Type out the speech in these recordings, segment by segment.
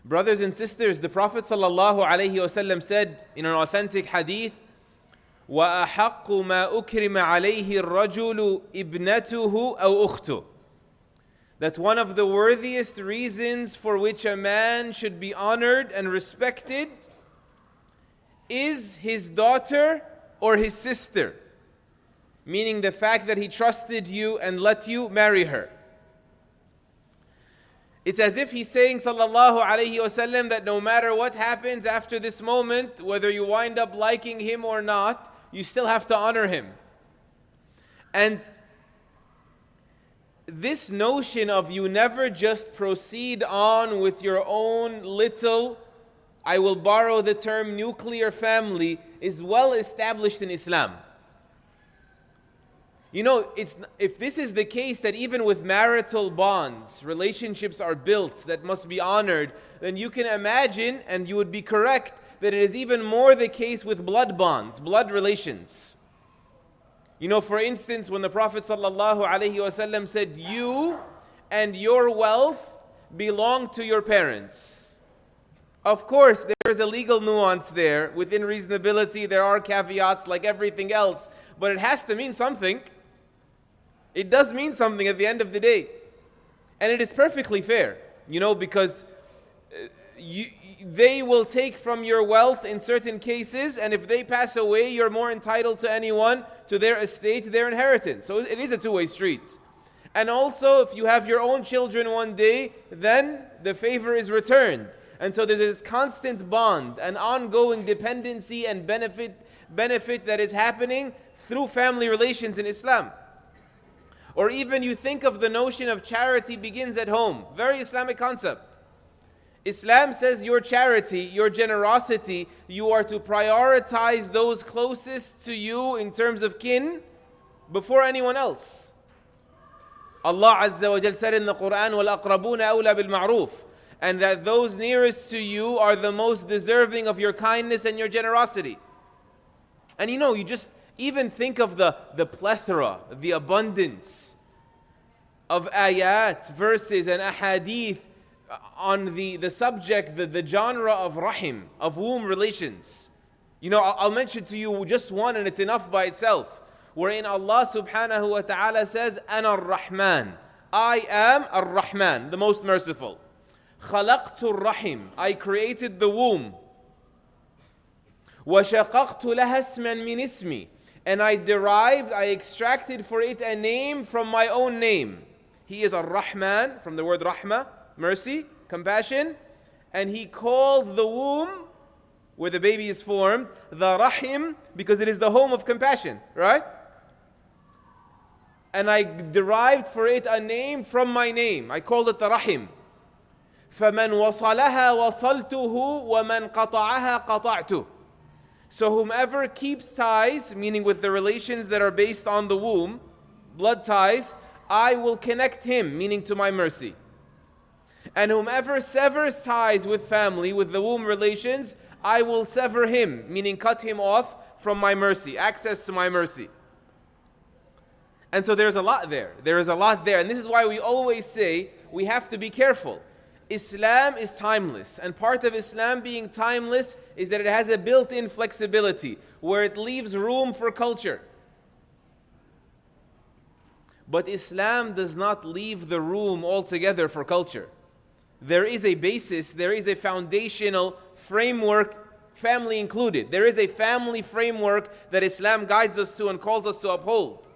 Brothers and sisters, the Prophet ﷺ said in an authentic hadith, وَأَحَقُّ مَا أُكْرِمَ عَلَيْهِ الرَّجُلُ إِبْنَتُهُ أَوْ أُخْتُهُ, that one of the worthiest reasons for which a man should be honored and respected is his daughter or his sister, meaning the fact that he trusted you and let you marry her. It's as if he's saying, sallallahu alayhi wasallam, that no matter what happens after this moment, whether you wind up liking him or not, you still have to honor him. And this notion of you never just proceed on with your own little, I will borrow the term nuclear family, is well established in Islam. You know, if this is the case that even with marital bonds, relationships are built that must be honored, then you can imagine, and you would be correct, that it is even more the case with blood bonds, blood relations. You know, for instance, when the Prophet ﷺ said, you and your wealth belong to your parents. Of course, there is a legal nuance there. Within reasonability, there are caveats like everything else, but it has to mean something. It does mean something at the end of the day. And it is perfectly fair, you know, because they will take from your wealth in certain cases, and if they pass away, you're more entitled to anyone, to their estate, their inheritance. So it is a two-way street. And also, if you have your own children one day, then the favor is returned. And so there's this constant bond, an ongoing dependency and benefit that is happening through family relations in Islam. Or even you think of the notion of charity begins at home. Very Islamic concept. Islam says your charity, your generosity, you are to prioritize those closest to you in terms of kin before anyone else. Allah Azza wa Jal said in the Quran, وَالْأَقْرَبُونَ أَوْلَى بِالْمَعْرُوفِ, and that those nearest to you are the most deserving of your kindness and your generosity. And you know, you just even think of the plethora, the abundance of ayat, verses and ahadith on the subject, the genre of rahim, of womb relations. You know, I'll mention to you just one, and it's enough by itself. Wherein Allah subhanahu wa ta'ala says, أَنَا الرَّحْمَنِ, I am Ar-Rahman, the most merciful. خَلَقْتُ الرَّحِمِ, I created the womb. وَشَقَقْتُ لَهَا اسْمًا مِنْ اسْمِي, and I extracted for it a name from my own name. He is Ar-Rahman, from the word Rahmah, mercy, compassion. And He called the womb, where the baby is formed, the Rahim, because it is the home of compassion, right? And I derived for it a name from my name. I called it the Rahim. فَمَنْ وَصَلَهَا وَصَلْتُهُ وَمَنْ قَطَعَهَا قَطَعْتُهُ. So whomever keeps ties, meaning with the relations that are based on the womb, blood ties, I will connect him, meaning to my mercy. And whomever severs ties with family, with the womb relations, I will sever him, meaning cut him off from my mercy, access to my mercy. And so there's a lot there. There is a lot there. And this is why we always say we have to be careful. Islam is timeless, and part of Islam being timeless is that it has a built-in flexibility where it leaves room for culture. But Islam does not leave the room altogether for culture. There is a basis, there is a foundational framework, family included. There is a family framework that Islam guides us to and calls us to uphold.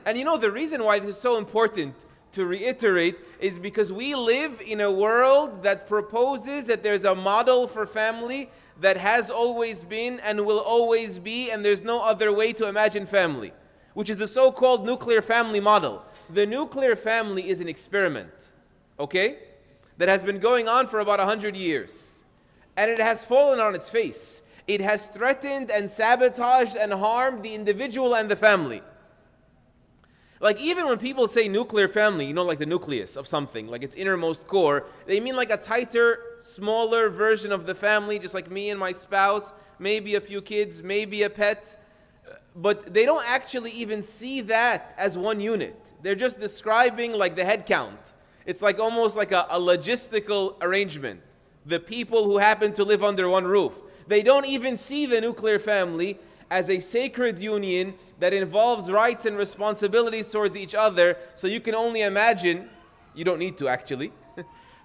And you know, the reason why this is so important to reiterate is because we live in a world that proposes that there's a model for family that has always been and will always be, and there's no other way to imagine family, which is the so-called nuclear family model. The nuclear family is an experiment, okay, that has been going on for about 100 years. And it has fallen on its face. It has threatened and sabotaged and harmed the individual and the family. Like even when people say nuclear family, you know, like the nucleus of something, like its innermost core, they mean like a tighter, smaller version of the family, just like me and my spouse, maybe a few kids, maybe a pet. But they don't actually even see that as one unit. They're just describing like the head count. It's like almost like a logistical arrangement. the people who happen to live under one roof. They don't even see the nuclear family as a sacred union that involves rights and responsibilities towards each other. So you can only imagine, you don't need to actually,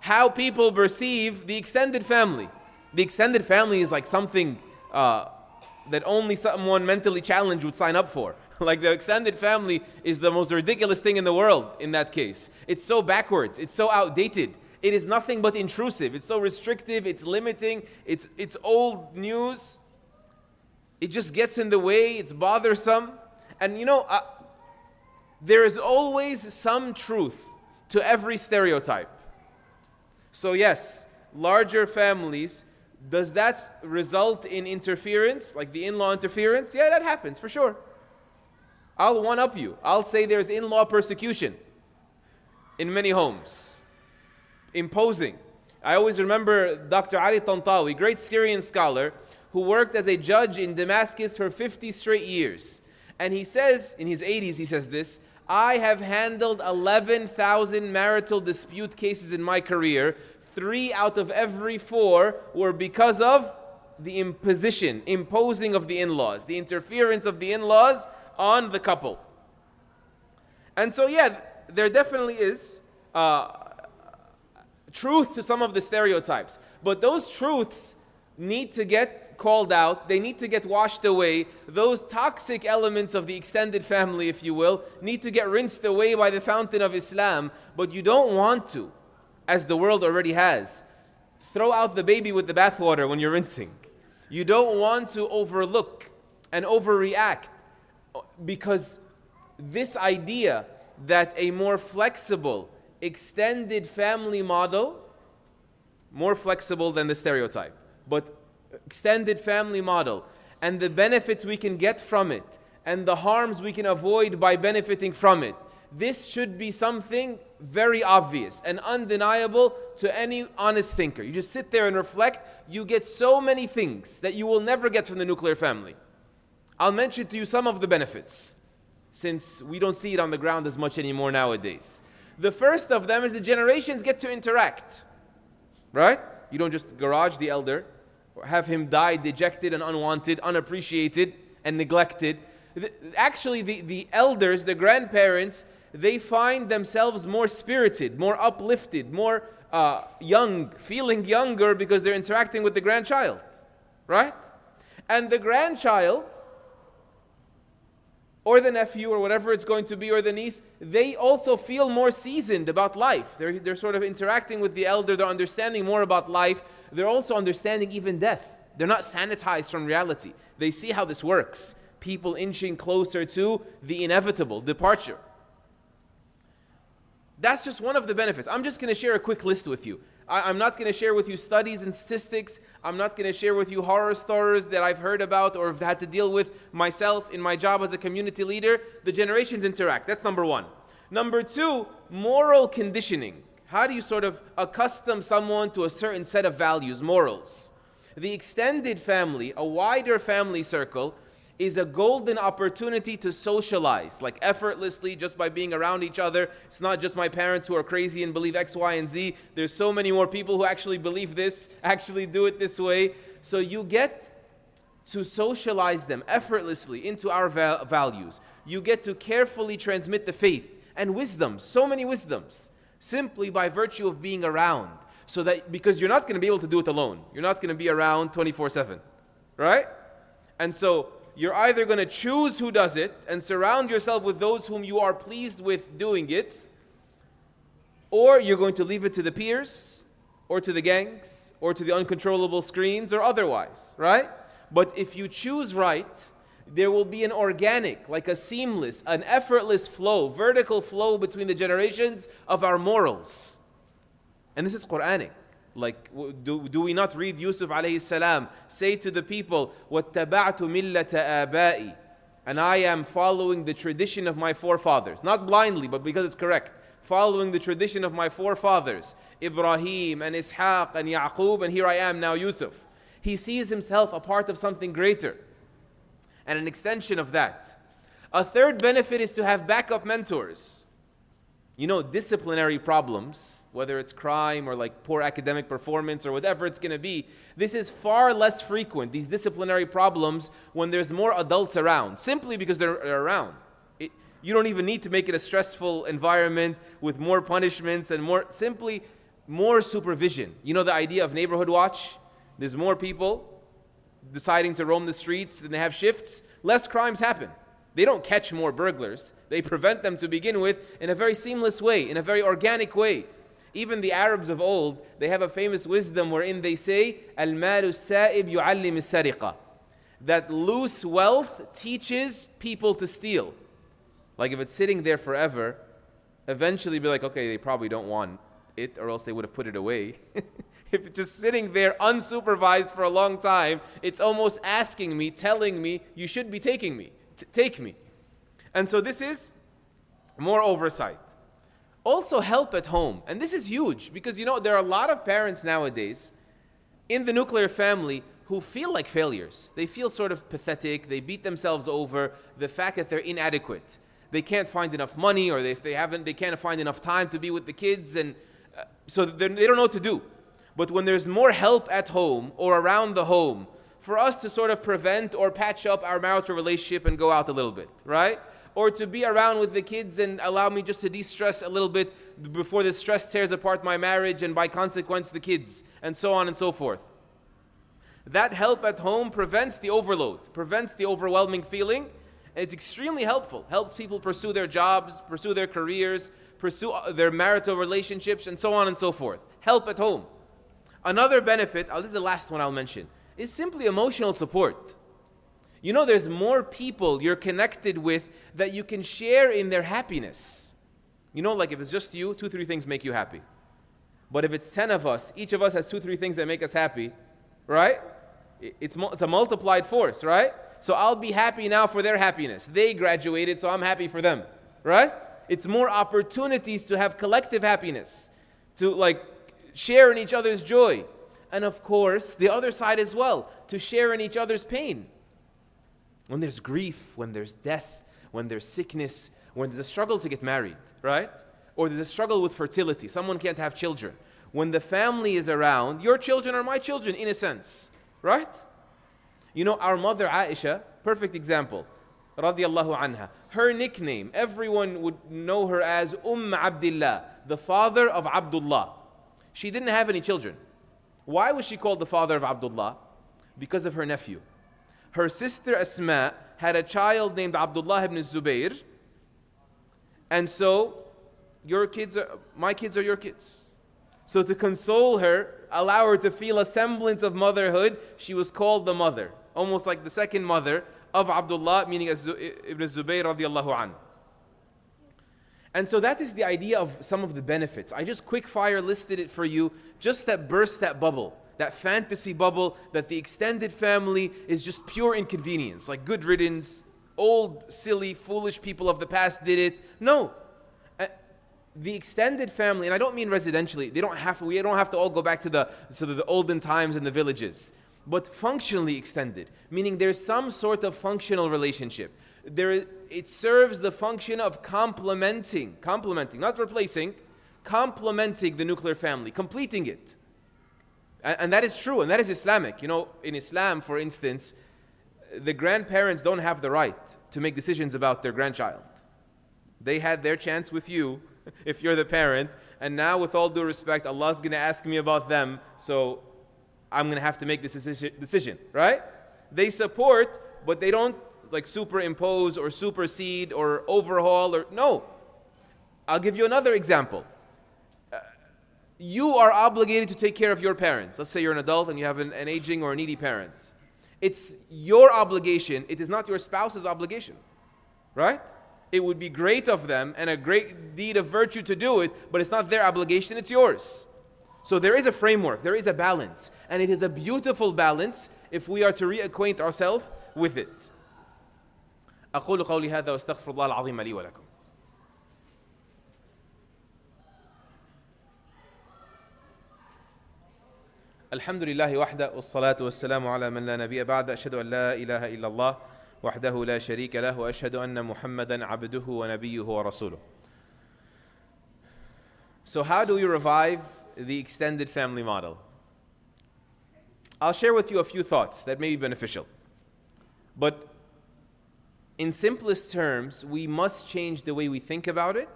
how people perceive the extended family. The extended family is like something that only someone mentally challenged would sign up for. Like the extended family is the most ridiculous thing in the world in that case. It's so backwards, it's so outdated. It is nothing but intrusive. It's so restrictive, it's limiting, it's old news. It just gets in the way, it's bothersome. And there is always some truth to every stereotype. So yes, larger families, does that result in interference, like the in-law interference? Yeah, that happens for sure. I'll one-up you. I'll say there's in-law persecution in many homes. Imposing. I always remember Dr. Ali Tantawi, great Syrian scholar, who worked as a judge in Damascus for 50 straight years. And he says, in his 80s, he says this, I have handled 11,000 marital dispute cases in my career. 3 out of every 4 were because of the imposing of the in-laws, the interference of the in-laws on the couple. And so yeah, there definitely is truth to some of the stereotypes. But those truths need to get called out. They need to get washed away. Those toxic elements of the extended family, if you will, need to get rinsed away by the fountain of Islam. But you don't want to, as the world already has, throw out the baby with the bathwater when you're rinsing. You don't want to overlook and overreact, because this idea that a more flexible, extended family model, more flexible than the stereotype, but extended family model, and the benefits we can get from it, and the harms we can avoid by benefiting from it, this should be something very obvious and undeniable to any honest thinker. You just sit there and reflect, you get so many things that you will never get from the nuclear family. I'll mention to you some of the benefits, since we don't see it on the ground as much anymore nowadays. The first of them is the generations get to interact, right? You don't just garage the elder, or have him die dejected and unwanted, unappreciated and neglected. Actually, the elders, the grandparents, they find themselves more spirited, more uplifted, more young, feeling younger because they're interacting with the grandchild, right? And the grandchild, or the nephew, or whatever it's going to be, or the niece, they also feel more seasoned about life. They're sort of interacting with the elder, they're understanding more about life. They're also understanding even death. They're not sanitized from reality. They see how this works. People inching closer to the inevitable departure. That's just one of the benefits. I'm just going to share a quick list with you. I'm not going to share with you studies and statistics. I'm not going to share with you horror stories that I've heard about or have had to deal with myself in my job as a community leader. The generations interact. That's number one. Number two, moral conditioning. How do you sort of accustom someone to a certain set of values, morals? The extended family, a wider family circle, is a golden opportunity to socialize, like effortlessly, just by being around each other. It's not just my parents who are crazy and believe X, Y, and Z. There's so many more people who actually believe this, actually do it this way. So you get to socialize them effortlessly into our values. You get to carefully transmit the faith and wisdom, so many wisdoms, simply by virtue of being around. So that, because you're not going to be able to do it alone. You're not going to be around 24/7, right? And so you're either going to choose who does it and surround yourself with those whom you are pleased with doing it, or you're going to leave it to the peers, or to the gangs, or to the uncontrollable screens, or otherwise, right? But if you choose right, there will be an organic, like a seamless, an effortless flow, vertical flow between the generations of our morals. And this is Quranic. Like, do we not read Yusuf alayhi salam say to the people, وَاتَّبَعْتُ مِلَّةَ آبَائِ, and I am following the tradition of my forefathers. Not blindly, but because it's correct. Following the tradition of my forefathers, Ibrahim and Ishaq and Yaqub, and here I am now, Yusuf. He sees himself a part of something greater and an extension of that. A third benefit is to have backup mentors. You know, disciplinary problems, whether it's crime or like poor academic performance or whatever it's going to be, this is far less frequent, these disciplinary problems, when there's more adults around, simply because they're around. You don't even need to make it a stressful environment with more punishments and simply more supervision. You know the idea of neighborhood watch? There's more people deciding to roam the streets, then they have shifts, less crimes happen. They don't catch more burglars. They prevent them to begin with in a very seamless way, in a very organic way. Even the Arabs of old, they have a famous wisdom wherein they say, "Al-malu sa'ib yu'allim as-sariqa," that loose wealth teaches people to steal. Like if it's sitting there forever, eventually be like, okay, they probably don't want it, or else they would have put it away. If it's just sitting there unsupervised for a long time, it's almost asking me, telling me, you should be taking me. Take me. And so this is more oversight. Also help at home. And this is huge because, you know, there are a lot of parents nowadays in the nuclear family who feel like failures. They feel sort of pathetic. They beat themselves over the fact that they're inadequate. They can't find enough money, or if they can't find enough time to be with the kids, and so they don't know what to do. But when there's more help at home or around the home, for us to sort of prevent or patch up our marital relationship and go out a little bit, right? Or to be around with the kids and allow me just to de-stress a little bit before the stress tears apart my marriage and by consequence the kids, and so on and so forth. That help at home prevents the overload, prevents the overwhelming feeling, and it's extremely helpful. Helps people pursue their jobs, pursue their careers, pursue their marital relationships, and so on and so forth. Help at home. Another benefit, this is the last one I'll mention, is simply emotional support. You know, there's more people you're connected with that you can share in their happiness. You know, like if it's just you, 2-3 things make you happy. But if it's 10 of us, each of us has 2-3 things that make us happy, right? It's a multiplied force, right? So I'll be happy now for their happiness. They graduated, so I'm happy for them, right? It's more opportunities to have collective happiness, to like share in each other's joy. And of course, the other side as well, to share in each other's pain. When there's grief, when there's death, when there's sickness, when there's a struggle to get married, right? Or there's a struggle with fertility. Someone can't have children. When the family is around, your children are my children in a sense, right? You know, our mother Aisha, perfect example, radiyallahu anha. Her nickname, everyone would know her as Abdullah, the father of Abdullah. She didn't have any children. Why was she called the father of Abdullah? Because of her nephew. Her sister Asma had a child named Abdullah ibn Zubayr. And so, my kids are your kids. So to console her, allow her to feel a semblance of motherhood, she was called the mother. Almost like the second mother of Abdullah, meaning ibn Zubayr radiallahu anhu. And so that is the idea of some of the benefits. I just quick fire listed it for you, just that burst that bubble, that fantasy bubble that the extended family is just pure inconvenience, like good riddance, old, silly, foolish people of the past did it. No. The extended family, and I don't mean residentially, we don't have to all go back to the olden times in the villages, but functionally extended, meaning there's some sort of functional relationship. It serves the function of complementing, not replacing, complementing the nuclear family, completing it. And that is true, and that is Islamic. You know, in Islam, for instance, the grandparents don't have the right to make decisions about their grandchild. They had their chance with you, if you're the parent, and now with all due respect, Allah's going to ask me about them, so I'm going to have to make this decision, right? They support, but they don't like superimpose or supersede or overhaul or no. I'll give you another example. You are obligated to take care of your parents. Let's say you're an adult and you have an aging or a needy parent. It's your obligation. It is not your spouse's obligation, right? It would be great of them and a great deed of virtue to do it, but it's not their obligation, it's yours. So there is a framework, there is a balance, and it is a beautiful balance if we are to reacquaint ourselves with it. أقول قولي هذا واستغفر الله العظيم لي ولكم. الحمد لله وحده والصلاة والسلام على من لا نبي بعد أشهد أن لا إله إلا الله وحده لا شريك له وأشهد أن محمدا عبده ونبيه ورسوله. So how do we revive the extended family model? I'll share with you a few thoughts that may be beneficial. But in simplest terms, we must change the way we think about it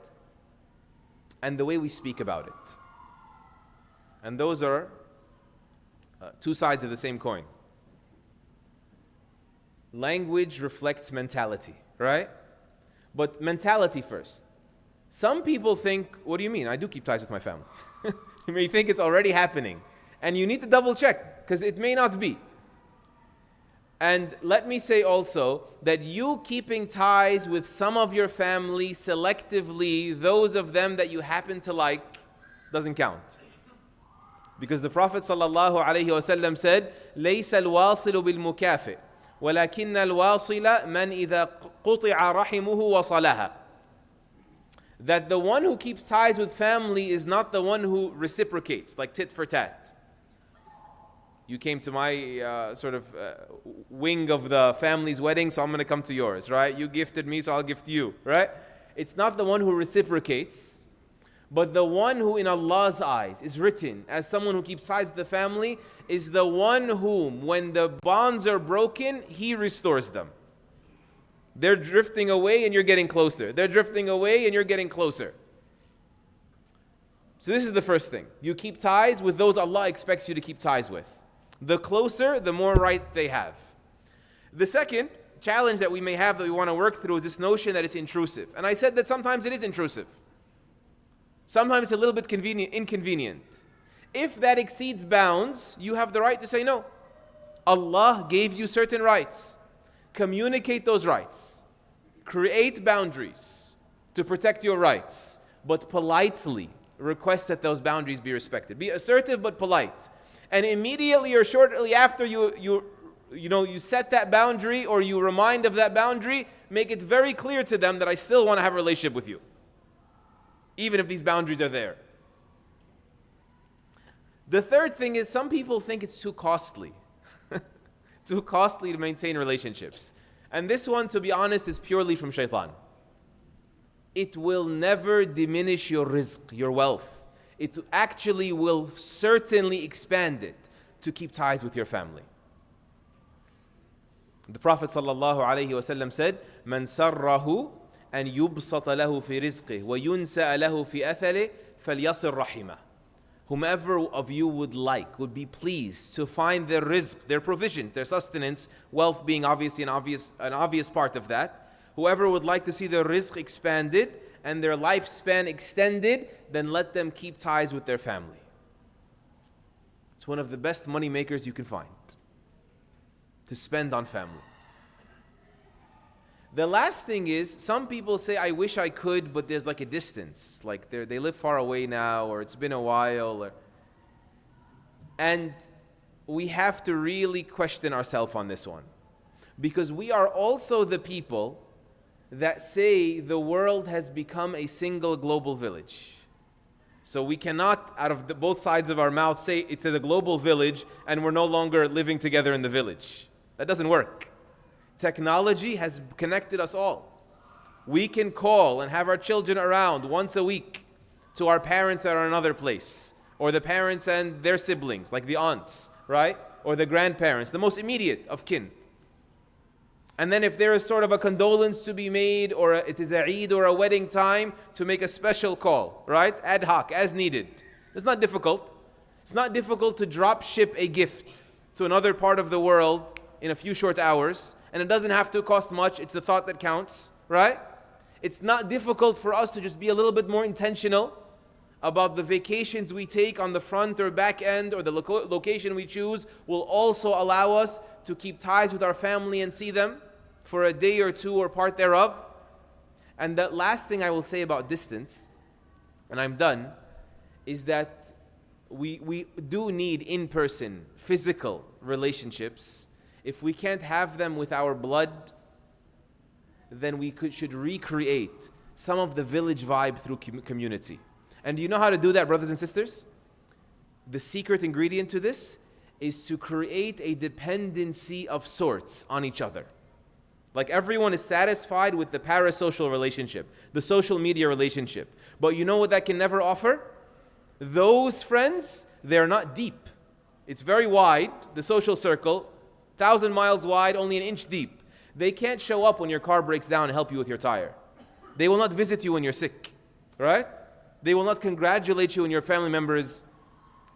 and the way we speak about it. And those are two sides of the same coin. Language reflects mentality, right? But mentality first. Some people think, what do you mean? I do keep ties with my family. You may think it's already happening. And you need to double check, because it may not be. And let me say also that you keeping ties with some of your family selectively, those of them that you happen to like, doesn't count. Because the Prophet ﷺ said, لَيْسَ الْوَاصِلُ بِالْمُكَافِئِ وَلَكِنَّ الْوَاصِلَ مَنْ إِذَا قُطِعَ رَحِمُهُ وَصَلَهَا. That the one who keeps ties with family is not the one who reciprocates, like tit for tat. You came to my wing of the family's wedding, so I'm going to come to yours, right? You gifted me, so I'll gift you, right? It's not the one who reciprocates, but the one who in Allah's eyes is written as someone who keeps ties with the family is the one whom, when the bonds are broken, He restores them. They're drifting away and you're getting closer. They're drifting away and you're getting closer. So this is the first thing. You keep ties with those Allah expects you to keep ties with. The closer, the more right they have. The second challenge that we may have that we want to work through is this notion that it's intrusive. And I said that sometimes it is intrusive. Sometimes it's a little bit inconvenient. If that exceeds bounds, you have the right to say no. Allah gave you certain rights. Communicate those rights. Create boundaries to protect your rights, but politely request that those boundaries be respected. Be assertive but polite. And immediately or shortly after you set that boundary or you remind of that boundary, make it very clear to them that I still want to have a relationship with you, even if these boundaries are there. The third thing is some people think it's too costly. Too costly to maintain relationships. And this one, to be honest, is purely from shaitan. It will never diminish your rizq, your wealth. It actually will certainly expand it to keep ties with your family. The Prophet ﷺ said, "Man sarrahu an yubsata lahu fi rizqih wa yunsa lahu fi athalihi falyasir rahimah." Whomever of you would be pleased to find their rizq, their provisions, their sustenance, wealth being obviously an obvious part of that. Whoever would like to see their rizq expanded and their lifespan extended, then let them keep ties with their family. It's one of the best money makers you can find, to spend on family. The last thing is, some people say, I wish I could, but there's like a distance. Like they live far away now, or it's been a while. And we have to really question ourselves on this one. Because we are also the people that say the world has become a single global village. So we cannot, out of both sides of our mouth, say it is a global village and we're no longer living together in the village. That doesn't work. Technology has connected us all. We can call and have our children around once a week to our parents that are in another place, or the parents and their siblings, like the aunts, right? Or the grandparents, the most immediate of kin. And then if there is sort of a condolence to be made, or it is a Eid or a wedding time, to make a special call, right? Ad hoc, as needed. It's not difficult. It's not difficult to drop ship a gift to another part of the world in a few short hours. And it doesn't have to cost much. It's the thought that counts, right? It's not difficult for us to just be a little bit more intentional about the vacations we take on the front or back end, or the location we choose will also allow us to keep ties with our family and see them for a day or two or part thereof. And that last thing I will say about distance, and I'm done, is that we do need in-person, physical relationships. If we can't have them with our blood, then we should recreate some of the village vibe through community. And do you know how to do that, brothers and sisters? The secret ingredient to this is to create a dependency of sorts on each other. Like everyone is satisfied with the parasocial relationship, the social media relationship. But you know what that can never offer? Those friends, they're not deep. It's very wide, the social circle, 1,000 miles wide, only an inch deep. They can't show up when your car breaks down and help you with your tire. They will not visit you when you're sick, right? They will not congratulate you when your family members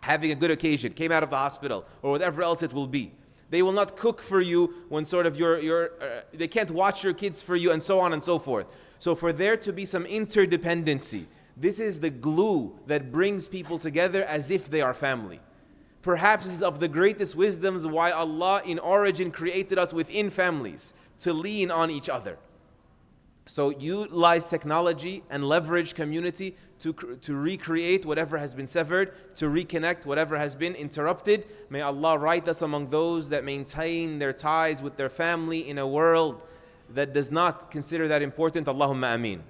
having a good occasion, came out of the hospital, or whatever else it will be. They will not cook for you when sort of they can't watch your kids for you, and so on and so forth. So for there to be some interdependency, this is the glue that brings people together as if they are family. Perhaps this is of the greatest wisdoms why Allah in origin created us within families, to lean on each other. So utilize technology and leverage community to recreate whatever has been severed, to reconnect whatever has been interrupted. May Allah write us among those that maintain their ties with their family in a world that does not consider that important. Allahumma ameen.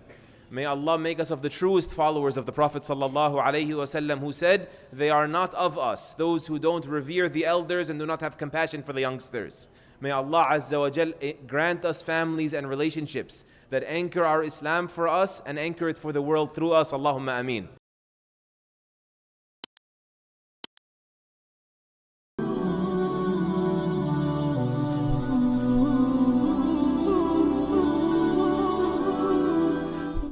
May Allah make us of the truest followers of the Prophet sallallahu alaihi wasallam, who said, "They are not of us, those who don't revere the elders and do not have compassion for the youngsters." May Allah Azza wa Jal grant us families and relationships that anchor our Islam for us and anchor it for the world through us. Allahumma ameen.